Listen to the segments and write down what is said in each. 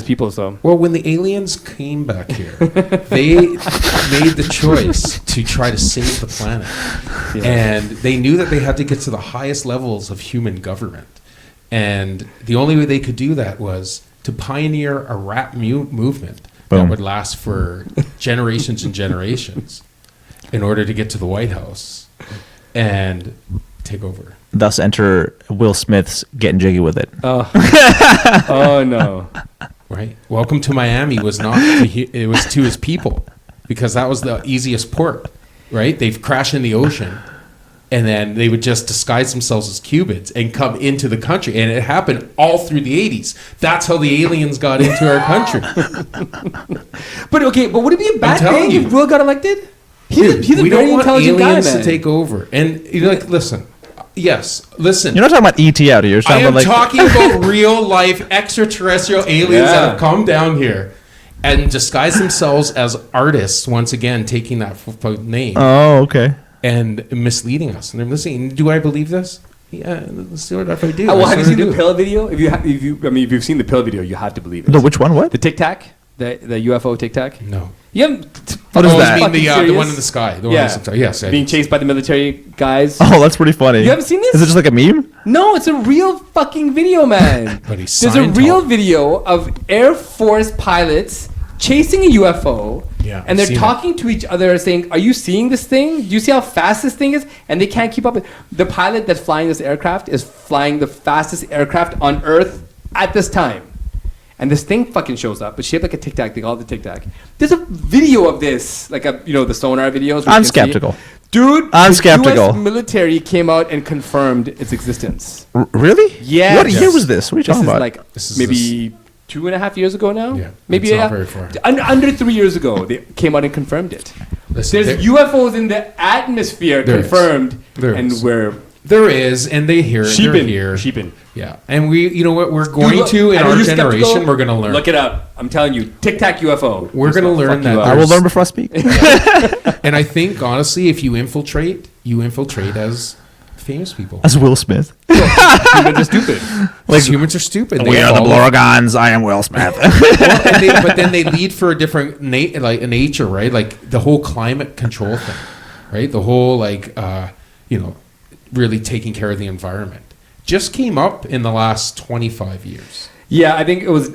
people. So well, when the aliens came back here, they made the choice to try to save the planet, and they knew that they had to get to the highest levels of human government, and the only way they could do that was to pioneer a rap movement that would last for generations and generations, in order to get to the White House and take over. Thus enter Will Smith's Getting Jiggy With It. Oh no. Right. Welcome to Miami was not it was to his people, because that was the easiest port, right? They've crashed in the ocean, and then they would just disguise themselves as Cubans and come into the country, and it happened all through the 80s. That's how the aliens got into our country. But would it be a bad thing if Will got elected? He's a we very don't want intelligent aliens guy, man. to take over. And you're like, listen. Yes, listen. You're not talking about ET out here. You're I am about talking about real life extraterrestrial aliens that have come down here and disguised themselves as artists, once again taking that name. Oh, okay. And misleading us. And they're listening. Do I believe this? Yeah, let's see what if I do. Well, have you seen the pill video? If you've seen the pill video, you have to believe it. No, which one? What? The Tic Tac, the UFO Tic Tac. No. You haven't. What is that? You mean the one in the sky? The one in the sky. Yes. Being chased by the military guys. Oh, that's pretty funny. You haven't seen this? Is it just like a meme? No, it's a real fucking video, man. But he's There's a real video of Air Force pilots chasing a UFO. Yeah, and they're talking to each other saying, are you seeing this thing? Do you see how fast this thing is? And they can't keep up with the pilot that's flying this aircraft is flying the fastest aircraft on Earth at this time. And this thing fucking shows up. It's shaped like a Tic Tac. They call it the Tic Tac. There's a video of this, like the sonar videos. I'm skeptical. Dude, I'm the skeptical. US military came out and confirmed its existence. Really? Yeah. What year was this? What are you talking about? This is maybe 2.5 years ago now? Yeah. Maybe it's not very far. Under 3 years ago, they came out and confirmed it. Listen, There's UFOs in the atmosphere confirmed. There is, and they hear it. They're here. Sheepin. Yeah. And we, you know what, we're going to, in our generation, we're going to learn. Look it up. I'm telling you, Tic Tac UFO. We're going to learn that. I will learn before I speak. And I think, honestly, if you infiltrate as famous people. As Will Smith. Humans are stupid. Humans are stupid. We are the Blorgons. I am Will Smith. But then they lead for a different nature, right? Like the whole climate control thing, right? The whole really taking care of the environment just came up in the last 25 years. Yeah, I think it was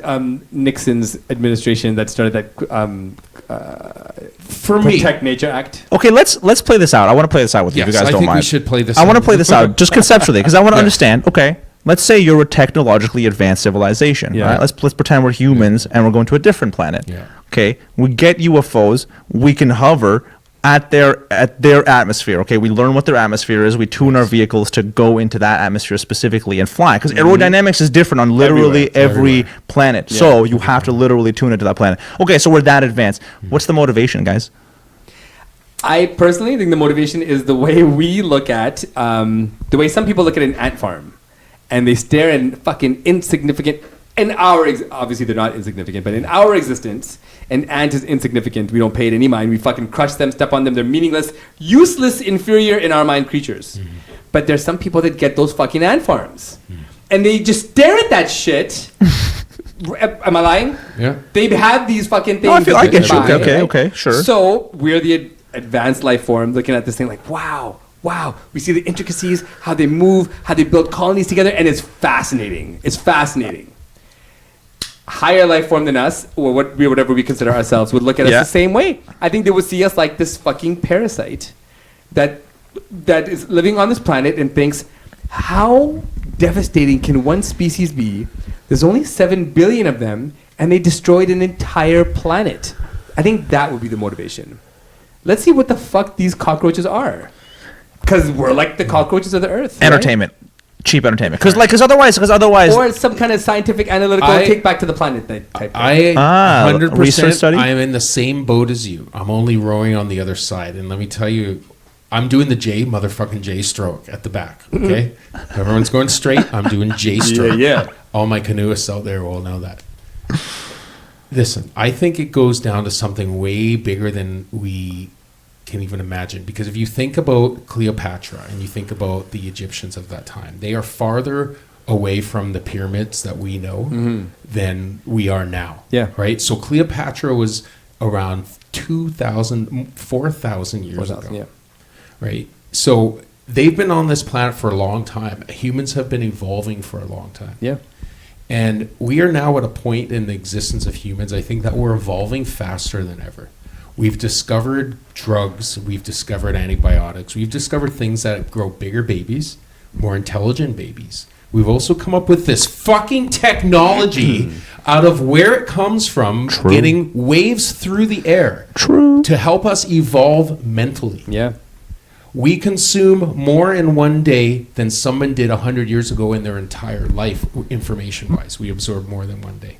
Nixon's administration that started that Protect Nature Act. Okay, let's play this out. I want to play this out with you. If you guys don't mind. I think we should play this out. I want to play this out just conceptually because I want to understand. Okay, let's say you're a technologically advanced civilization. Right? Let's pretend we're humans and we're going to a different planet. Yeah. Okay, we get UFOs. We can hover at their atmosphere. Okay, we learn what their atmosphere is. We tune our vehicles to go into that atmosphere specifically and fly because aerodynamics is different on literally every planet. Yeah. So you have to literally tune into that planet. Okay, so we're that advanced. What's the motivation, guys? I personally think the motivation is the way we look at the way some people look at an ant farm, and they stare at fucking insignificant. Obviously they're not insignificant, but in our existence, an ant is insignificant. We don't pay it any mind. We fucking crush them, step on them. They're meaningless, useless, inferior in our mind creatures. Mm-hmm. But there's some people that get those fucking ant farms. Mm-hmm. And they just stare at that shit. Am I lying? Yeah. They have these fucking things. No, I feel I get you. Buy, Okay, sure. So we're the advanced life form looking at this thing like, wow. We see the intricacies, how they move, how they build colonies together, and it's fascinating. Higher life form than us, or whatever we consider ourselves, would look at us the same way. I think they would see us like this fucking parasite that is living on this planet and thinks, how devastating can one species be? There's only 7 billion of them, and they destroyed an entire planet. I think that would be the motivation. Let's see what the fuck these cockroaches are. Because we're like the cockroaches of the earth. Entertainment. Right? Cheap entertainment, because otherwise, or some kind of scientific, analytical, take back to the planet type. I 100%. I am in the same boat as you. I'm only rowing on the other side, and let me tell you, I'm doing the motherfucking J stroke at the back. Okay, everyone's going straight. I'm doing J stroke. Yeah. All my canoeists out there will know that. Listen, I think it goes down to something way bigger than we can even imagine, because if you think about Cleopatra and you think about the Egyptians of that time, they are farther away from the pyramids that we know than we are now. Yeah. Right? So Cleopatra was around 2,000, 4,000 years 4,000, ago. yeah. Right? So they've been on this planet for a long time. Humans have been evolving for a long time. Yeah. And we are now at a point in the existence of humans, I think, that we're evolving faster than ever. We've discovered drugs, we've discovered antibiotics, we've discovered things that grow bigger babies, more intelligent babies. We've also come up with this fucking technology out of where it comes from, getting waves through the air to help us evolve mentally. Yeah. We consume more in one day than someone did 100 years ago in their entire life, information-wise. We absorb more than one day.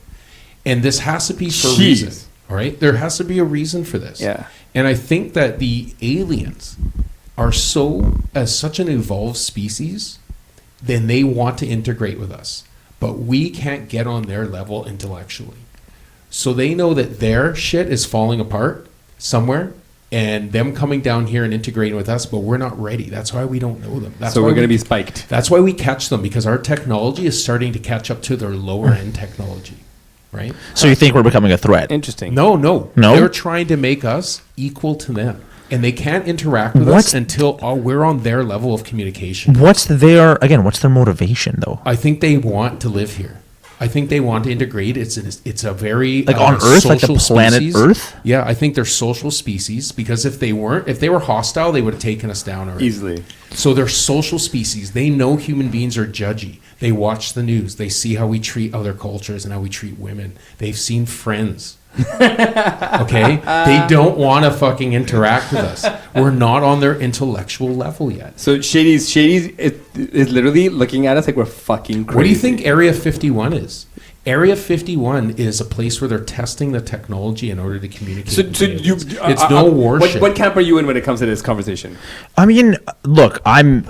And this has to be for a reason. All right? There has to be a reason for this. Yeah. And I think that the aliens are as such an evolved species, then they want to integrate with us. But we can't get on their level intellectually. So they know that their shit is falling apart somewhere, and them coming down here and integrating with us, but we're not ready. That's why we don't know them. So we're going to be spiked. That's why we catch them, because our technology is starting to catch up to their lower end technology, right? So you think we're becoming a threat? Interesting. No. No? They're trying to make us equal to them. And they can't interact with us until we're on their level of communication. What's their motivation, though? I think they want to live here. I think they want to integrate. It's a very like on Earth, like the planet species. Earth. Yeah, I think they're social species, because if they were hostile, they would have taken us down already. Easily. So they're social species. They know human beings are judgy. They watch the news. They see how we treat other cultures and how we treat women. They've seen Friends. Okay, they don't want to fucking interact with us. We're not on their intellectual level yet. So Shady's is literally looking at us like we're fucking crazy. What do you think Area 51 is? Area 51 is a place where they're testing the technology in order to communicate. So It's no war shit. What camp are you in when it comes to this conversation? I mean, look, I'm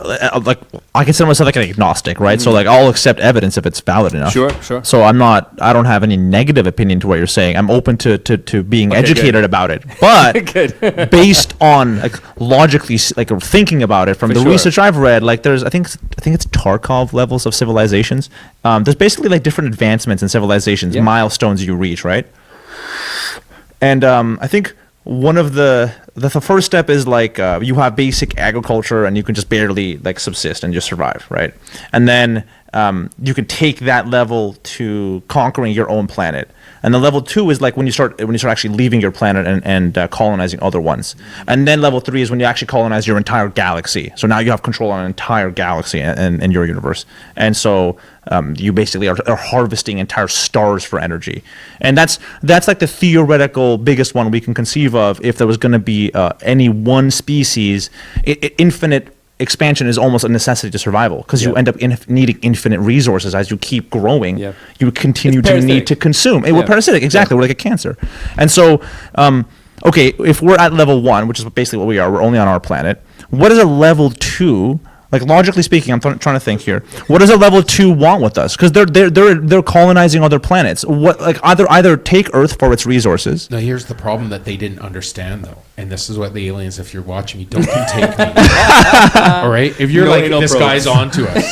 I consider myself like an agnostic, right? So like I'll accept evidence if it's valid enough. Sure. So I don't have any negative opinion to what you're saying. I'm open to being educated about it. But based on like logically like thinking about it from the research I've read, like I think it's Tarkov levels of civilizations. There's basically like different advancements in civilizations, milestones you reach, right? And I think one of the first step is like you have basic agriculture and you can just barely like subsist and just survive, right? And then you can take that level to conquering your own planet. And the level 2 is like when you start actually leaving your planet and colonizing other ones. And then level 3 is when you actually colonize your entire galaxy. So now you have control on an entire galaxy in your universe. And so you basically are harvesting entire stars for energy. And that's like the theoretical biggest one we can conceive of if there was going to be any one species. Infinite expansion is almost a necessity to survival, because you end up needing infinite resources as you keep growing. You continue to need to consume. We're parasitic, exactly. We're like a cancer. And so okay, if we're at level 1, which is basically what we are, we're only on our planet, what is a level 2? Like logically speaking, I'm trying to think here. What does a level 2 want with us? Because they're colonizing other planets. What, like either take Earth for its resources. Now here's the problem that they didn't understand though, and this is what the aliens, if you're watching me, don't you take me. All right, if you're like this guy's on to us,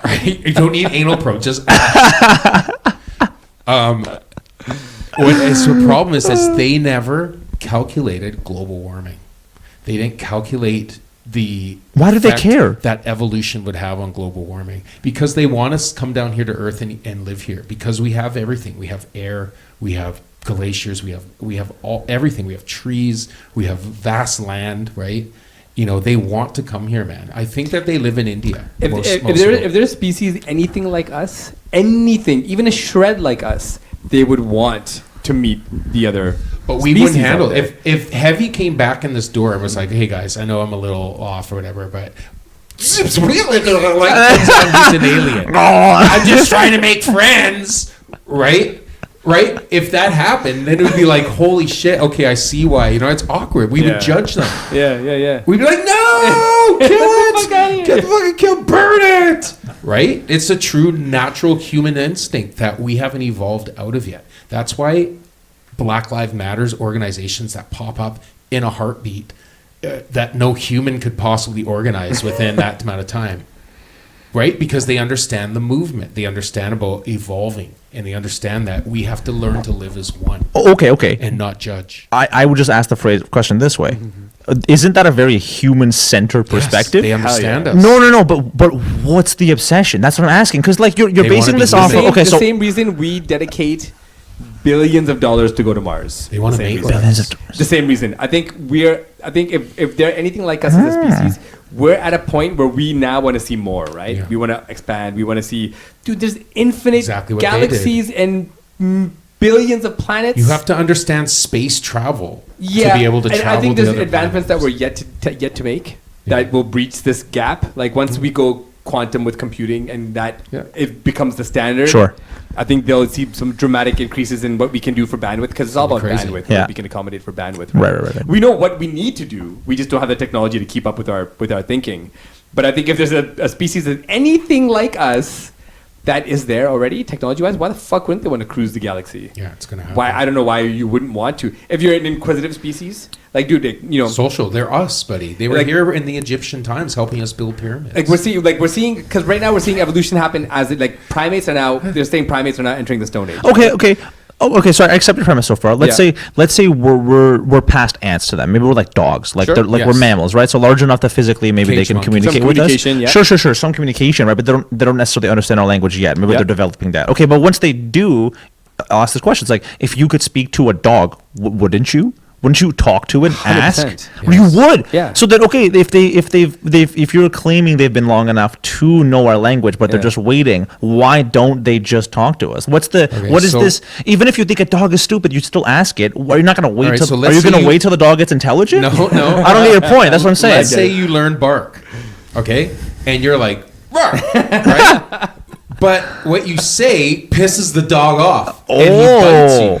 right? You don't need anal probes. Just the problem is they never calculated global warming. They didn't calculate why do they care that evolution would have on global warming, because they want us to come down here to Earth and live here, because we have everything. We have air, we have glaciers, we have everything. We have trees, we have vast land, right? You know, they want to come here, man. I think that they live in India. If there's a species anything like us, anything, even a shred like us, they would want to meet the other. But we wouldn't handle it. If Heavy came back in this door and was like, "Hey guys, I know I'm a little off or whatever, but he's an alien. I'm just trying to make friends," right? If that happened, then it would be like, "Holy shit! Okay, I see why." You know, it's awkward. We would judge them. Yeah. We'd be like, "No, kill it! Get the fucking kill, burn it!" Right? It's a true natural human instinct that we haven't evolved out of yet. That's why Black Lives Matters organizations that pop up in a heartbeat that no human could possibly organize within that amount of time. right? Because they understand the movement. They understand about evolving, and they understand that we have to learn to live as one. Okay. And not judge. I would just ask the question this way. Isn't that a very human-centered perspective? Yes, they understand us. No. But what's the obsession? That's what I'm asking. Because like you're basing this off of the same reason we dedicate billions of dollars to go to Mars. They want to make billions of dollars. The same reason. I think if they're anything like us as a species, we're at a point where we now want to see more, right? Yeah. We want to expand. We want to see, dude, there's infinite Exactly what galaxies and billions of planets. You have to understand space travel to Yeah, be able to and travel. I think to there's other advancements planets. that we're yet to make that will breach this gap. Like once we go quantum with computing and that it becomes the standard. Sure. I think they'll see some dramatic increases in what we can do for bandwidth because it's all about Crazy. bandwidth. Yeah. What we can accommodate for bandwidth. Right. We know what we need to do. We just don't have the technology to keep up with our thinking. But I think if there's a species that's anything like us that is there already, technology-wise, why the fuck wouldn't they want to cruise the galaxy? Yeah, it's gonna happen. Why? I don't know why you wouldn't want to. If you're an inquisitive species, like, dude, Social. They're us, buddy. They were Like- here in the Egyptian times, helping us build pyramids. like we're seeing, because right now we're seeing evolution happen as primates are now. They're saying primates are now entering the Stone Age. Okay. Oh, okay. Sorry, I accept your premise so far. Let's Yeah. say we're past ants to them. Maybe we're like dogs. Like Sure. they're like Yes. we're mammals, right? So large enough that physically maybe they Cage can monkey. communicate Some with us. communication, yeah. Sure. Some communication, right? But they don't necessarily understand our language yet. Maybe Yeah. they're developing that. Okay, but once they do, I'll ask this question. It's like if you could speak to a dog, wouldn't you? Wouldn't you talk to it and ask? 100%. You would. Yeah. So that okay, if you're claiming they've been long enough to know our language, but they're Yeah. just waiting, why don't they just talk to us? What is so- this? Even if you think a dog is stupid, you still ask it. Are you not going to wait All right, till? so Are let's you say going to you- wait till the dog gets intelligent? No. I don't get your point. That's what I'm saying. Let's say you learn bark, okay, and you're like, bark, right? But what you say pisses the dog off, and he bites you.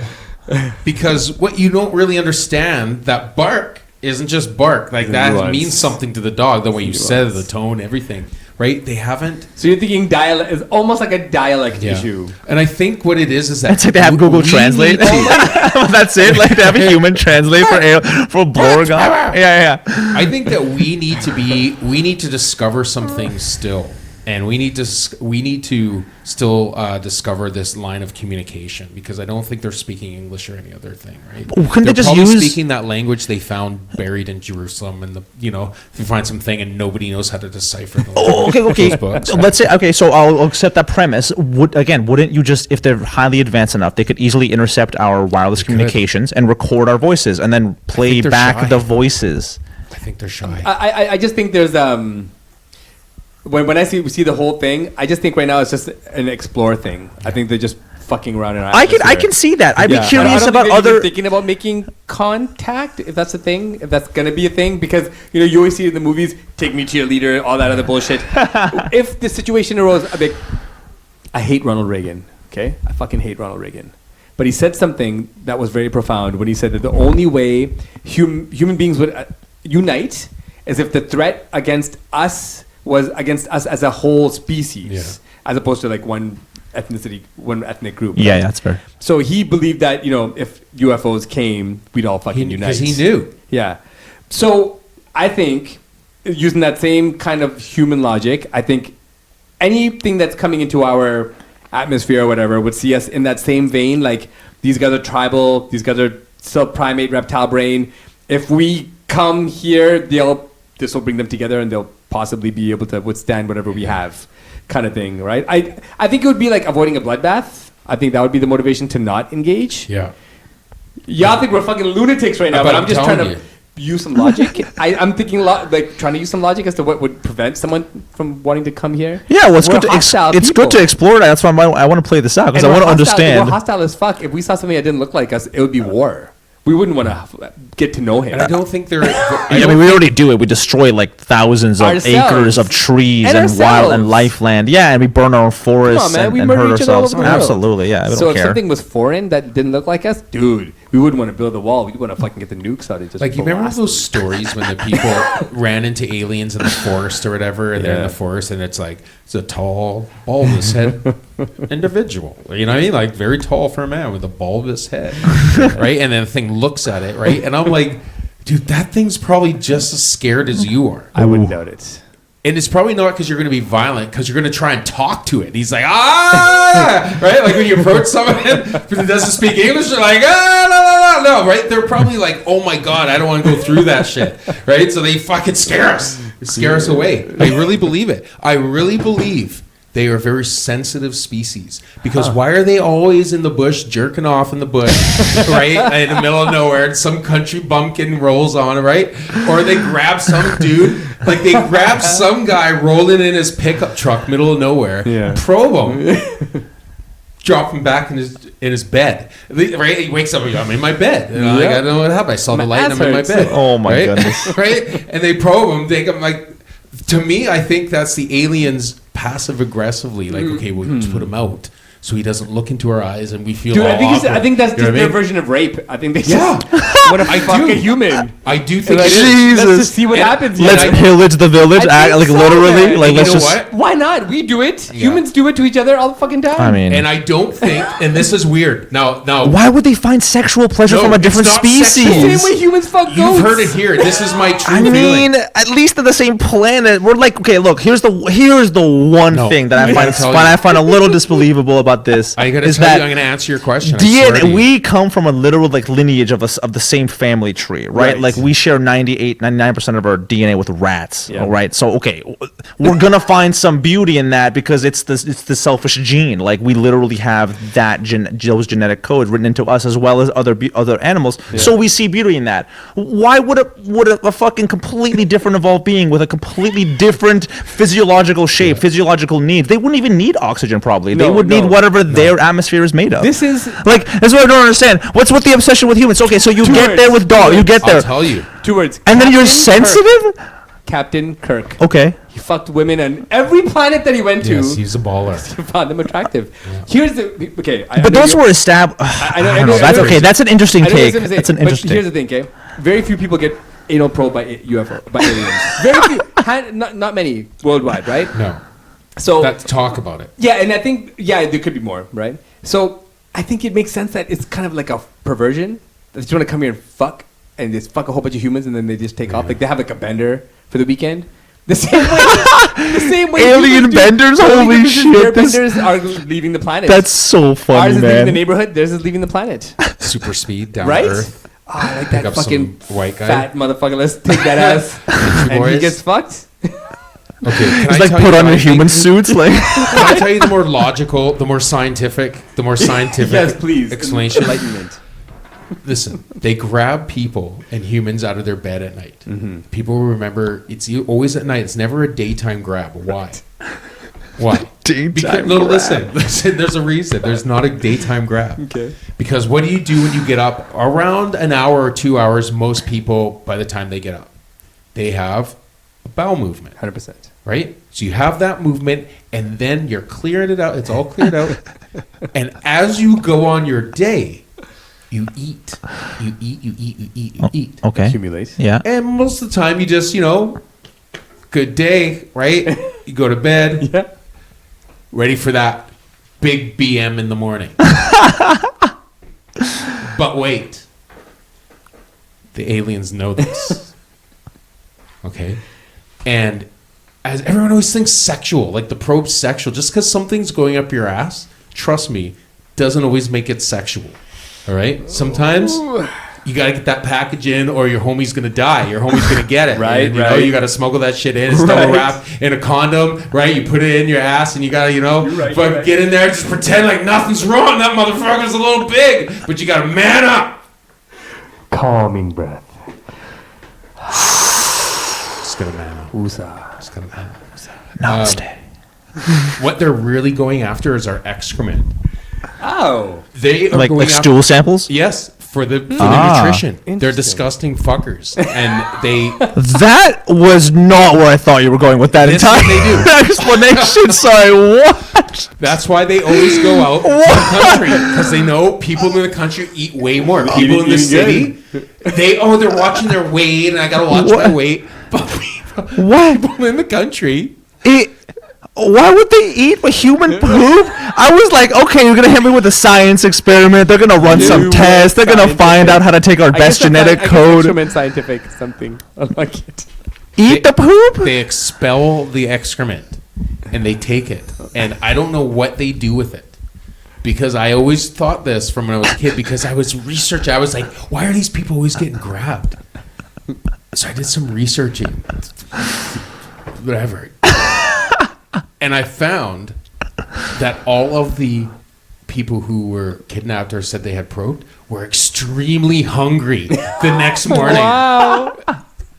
Because what you don't really understand, that bark isn't just bark. Like that nuance. means something to the dog. The way you said it, the tone, everything, right? They haven't. So you're thinking dialect is almost like a dialect issue. And I think what it is that It's like they have Google Translate. need to- That's it. Like they have a human translate for Borg. Yeah. I think that we need to discover some things still, and we need to still discover this line of communication, because I don't think they're speaking English or any other thing, right? Well, couldn't they're they just probably use- speaking that language they found buried in Jerusalem, and if you find something and nobody knows how to decipher the Okay. those books. Let's say so. I'll accept that premise. Wouldn't you just, if they're highly advanced enough, they could easily intercept our wireless communications and record our voices and then play they're back shy. the voices? I think they're shy. I just think there's when I see the whole thing, I just think right now it's just an explore thing. I think they're just fucking around in our I can atmosphere. see that. I'd Yeah. be I curious don't about think they're even other. thinking about making contact, if that's a thing, if that's gonna be a thing, because you always see it in the movies, take me to your leader, all that other bullshit. If the situation arose, I hate Ronald Reagan. Okay, I fucking hate Ronald Reagan. But he said something that was very profound when he said that the only way human beings would unite is if the threat against us was against us as a whole species, as opposed to like one ethnicity, one ethnic group. Yeah, that's fair. So he believed that, if UFOs came, we'd all fucking unite. Because he knew. Yeah. So I think, using that same kind of human logic, I think anything that's coming into our atmosphere or whatever would see us in that same vein. Like, these guys are tribal, these guys are still primate, reptile brain. If we come here, this will bring them together and they'll possibly be able to withstand whatever we have, kind of thing, right? I think it would be like avoiding a bloodbath. I think that would be the motivation to not engage. Yeah. Y'all think we're fucking lunatics right now, but I'm just trying telling to use some logic. I'm thinking trying to use some logic as to what would prevent someone from wanting to come here. Yeah, well, it's We're good to hostile it's good to people. explore that. That's why I want to play this out, because And I want to we're hostile- understand. We're hostile as fuck. If we saw something that didn't look like us, it would be war. We wouldn't want to get to know him. And I don't think they're. I mean, we already do it. We destroy like thousands of Ourselves. acres of trees And and wild ourselves. and lifeland. Yeah, and we burn our own forests Come on, man. and, We and murder hurt each other all ourselves. over the world. Absolutely, yeah. We So don't if care. something was foreign that didn't look like us, dude, we wouldn't want to build a wall. We'd want to fucking get the nukes out and just Like, you remember blast those stories when the people ran into aliens in the forest or whatever, and they're in Yeah. the forest, and it's a tall, bulbous head individual. You know what I mean? Like, very tall for a man with a bulbous head, right? And then the thing looks at it, right? And I'm like, dude, that thing's probably just as scared as you are. I wouldn't doubt it. And it's probably not because you're going to be violent, because you're going to try and talk to it. And he's like, ah, right? Like when you approach someone who doesn't speak English, they're like, ah, no, right? They're probably like, oh my God, I don't want to go through that shit, right? So they fucking scare us. Scare us away. I really believe it. I really believe they are a very sensitive species, because why are they always in the bush, jerking off in the bush, right? In the middle of nowhere, and some country bumpkin rolls on, right? Or they grab some dude, like they grab some guy rolling in his pickup truck, middle of nowhere, probe him, drop him back in his bed, right? He wakes up, I'm in my bed. And like, I don't know what happened. I saw the light and I'm in my bed. Oh my goodness. Right? And they probe him, take him like, to me, I think that's the aliens passive aggressively, like, okay, we'll just put him out so he doesn't look into our eyes and we feel Dude, all I think that's awkward. just their version of rape. I think they just want to fuck a human. I do think Like, it is. Jesus. Let's just see what happens. Let's here. pillage the village, I think like so, literally. man. Like, You let's know just. what? Why not? We do it. Yeah. Humans do it to each other all the fucking time. I mean, And I don't think, and this is weird. Now, why would they find sexual pleasure No, from a it's different not species? the sexual. same way humans fuck goats. you've heard it here. This is my true I feeling. mean, at least on the same planet. We're like, okay, look. Here's the one No, thing that I gotta tell you. I find a little disbelievable about this. I gotta is tell you, that I'm gonna answer your question. I swear to DNA, you. we come from a literal like lineage of the same family tree, right? Right. Like we share 99% of our DNA with rats. Yeah. All right. So okay, we're gonna find some beauty in that because it's the selfish gene. Like we literally have those genetic codes written into us as well as other animals. So we see beauty in that. Why would a fucking completely different evolved being with a completely different physiological shape, physiological needs, they wouldn't even need oxygen probably. They would need whatever their atmosphere is made of. This is Like, that's what I don't understand. What's with the obsession with humans? Okay, so you Two get words. there with dog. You get I'll there. tell you. 2 words. And then you're Captain Kirk. sensitive? Captain Kirk. Okay. He fucked women on every planet that he went to. Yes, he's a baller. He found them attractive. Here's the okay. But those were established. I know. I don't know. That's okay. That's an interesting I know what take. I was gonna say, That's an but interesting here's take. the thing, okay? Very few people get anal probed by UFO by aliens. Very few. Not many worldwide, right? No. So Talk about it. yeah, and I think there could be more, right? So I think it makes sense that it's kind of like a perversion. That you want to come here and fuck just fuck a whole bunch of humans and then they just take off. Like they have like a bender for the weekend. The same way. Alien humans do- benders? the Holy humans do shit, Their this- benders are leaving the planet. That's so funny, Ours is leaving the man. neighborhood. Theirs is leaving the planet. Super speed down Right? to earth. Oh, I like Pick that up fucking some white guy. fat motherfucker. Let's take that ass. and he boys. gets fucked. Okay, can It's I like tell put you on what your I think- human suits. Like, Can I tell you the more logical, the more scientific Yes, please. explanation? Enlightenment. Listen, they grab people and humans out of their bed at night. People will remember it's always at night. It's never a daytime grab. Why? Why? Daytime No, grab. listen. There's a reason. There's not a daytime grab. Okay. Because what do you do when you get up? Around an hour or 2 hours, most people, by the time they get up, they have a bowel movement. 100%. Right? So you have that movement and then you're clearing it out. It's all cleared out. And as you go on your day, you eat. You eat. okay. Accumulate. Yeah. And most of the time you just, good day, right? You go to bed, Yeah. ready for that big BM in the morning. But wait. The aliens know this. Okay? And as everyone always thinks sexual, like the probe's sexual. Just because something's going up your ass, trust me, doesn't always make it sexual. All right? Sometimes you got to get that package in or your homie's going to die. Your homie's going to get it. Right, And, right. You got to smuggle that shit in. It's double wrapped in a condom, right? You put it in your ass and you got to, right, fucking right. get in there, just pretend like nothing's wrong. That motherfucker's a little big. But you got to man up. Calming breath. Just going to man up. Usa. Just going to man up. Namaste. What they're really going after is our excrement. Oh. They are like going after, stool samples? Yes, for the Ah. nutrition. They're Interesting. disgusting fuckers, and they. That was not where I thought you were going with that This is entire what they do. explanation. Sorry, what? That's why they always go out to the country because they know people in the country eat way more. People in the city, they're watching their weight, and I gotta watch my weight. But people in the country. Why would they eat a human poop? I was like, okay, you're gonna hit me with a science experiment. They're gonna run some tests. They're gonna find out how to take our best genetic code. Instrument scientific something. I like it. eat the poop? They expel the excrement and they take it. And I don't know what they do with it. Because I always thought this from when I was a kid, because I was researching. I was like, why are these people always getting grabbed? So I did some researching. Whatever. And I found that all of the people who were kidnapped or said they had probed were extremely hungry the next morning. Wow.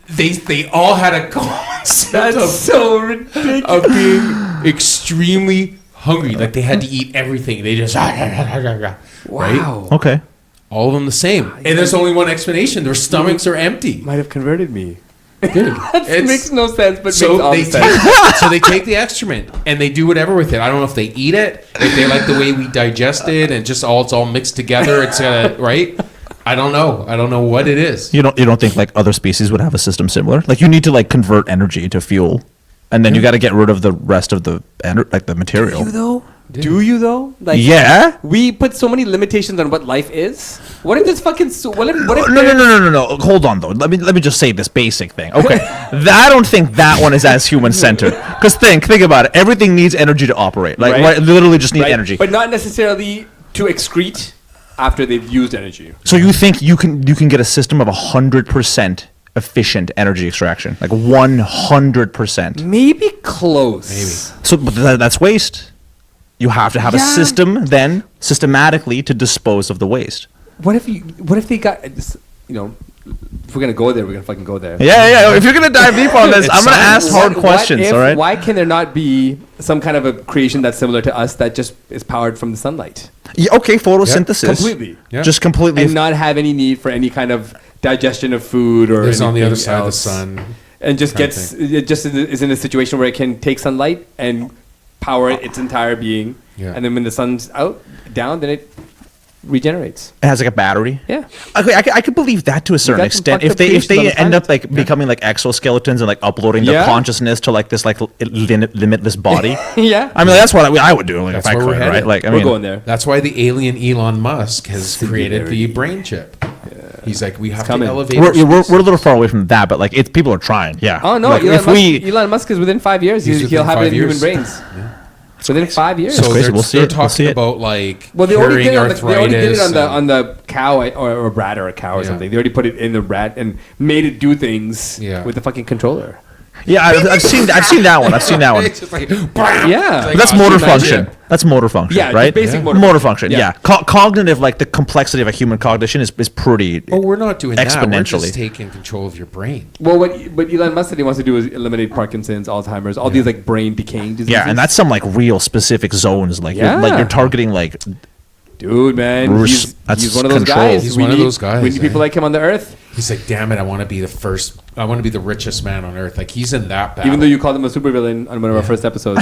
They all had a concept That's so ridiculous. of being extremely hungry. Like they had to eat everything. They just right? Wow. Okay. All of them the same. And there's only one explanation. Their stomachs are empty. Might have converted me. Dude, It makes no sense, but so makes all they the sense. so they take the excrement and they do whatever with it. I don't know if they eat it, if they like the way we digest it, and just it's all mixed together. It's right. I don't know. I don't know what it is. You don't think like other species would have a system similar? Like you need to like convert energy to fuel, and then you got to get rid of the rest of the the material. Do you though? Like, Yeah. we put so many limitations on what life is. What if this fucking what if No. Hold on though. Let me just say this basic thing. Okay, I don't think that one is as human centered. Because think about it. Everything needs energy to operate. Like Right. literally just need right? energy. But not necessarily to excrete after they've used energy. So you think you can get a system of 100% efficient energy extraction, like 100%? Maybe close. Maybe. So but that's waste. You have to have a system then systematically to dispose of the waste. What if they got if we're gonna go there, we're gonna fucking go there. Yeah. If you're gonna dive deep on this, I'm gonna ask hard questions. If, all right. Why can there not be some kind of a creation that's similar to us that just is powered from the sunlight? Yeah, okay, photosynthesis. Completely. Yeah. Just completely. And not have any need for any kind of digestion of food or Lives on the other anything side else. of the sun. And just kind of gets it just is in a situation where it can take sunlight and power its entire being. Yeah. And then when the sun's down, then it regenerates. It has like a battery. Yeah. Okay, I could believe that to a certain got some extent. fucked If up they creations on the end up planet. like becoming like exoskeletons and like uploading their Yeah. consciousness to like this like limitless body. Yeah. I mean, that's what I would do. Like That's if I where we're could, headed. right? Like I We're mean, going there. That's why the alien Elon Musk has created the Singularity. brain chip. He's like, we have to coming. elevate. we're, our we're, species. we're a little far away from that, but like people are trying. Yeah. Oh no, Like, Elon Musk is within 5 years. He's He'll within have 5 it in human years. brains. Within 5 years. So crazy. they're, We'll see they're it. We'll see talking it. about like Well, they already curing did it they already did it arthritis on the cow or a rat or a cow or Yeah. something. They already put it in the rat and made it do things Yeah. with the fucking controller. Yeah, I've seen that one. I've seen that one. It's just like, Yeah. Like, That's oh, motor shit, function. yeah. That's motor function, Yeah, right? basic Yeah. motor function. function. Yeah. Yeah. Cognitive, like the complexity of a human cognition is pretty. Oh, we're not doing that. We're Exponentially. just taking control of your brain. Well, what Elon Musk said he wants to do is eliminate Parkinson's, Alzheimer's, all these like brain decaying diseases. Yeah, and that's some like real specific zones. Like Yeah. you're targeting like dude, man. Bruce, that's He's one of those control. guys. He's We one of need- those guys, We need people eh? like him on the earth. He's like, damn it, I want to be the first. I want to be the richest man on earth. Like he's in that battle. Even though you called him a supervillain on one of our first episodes.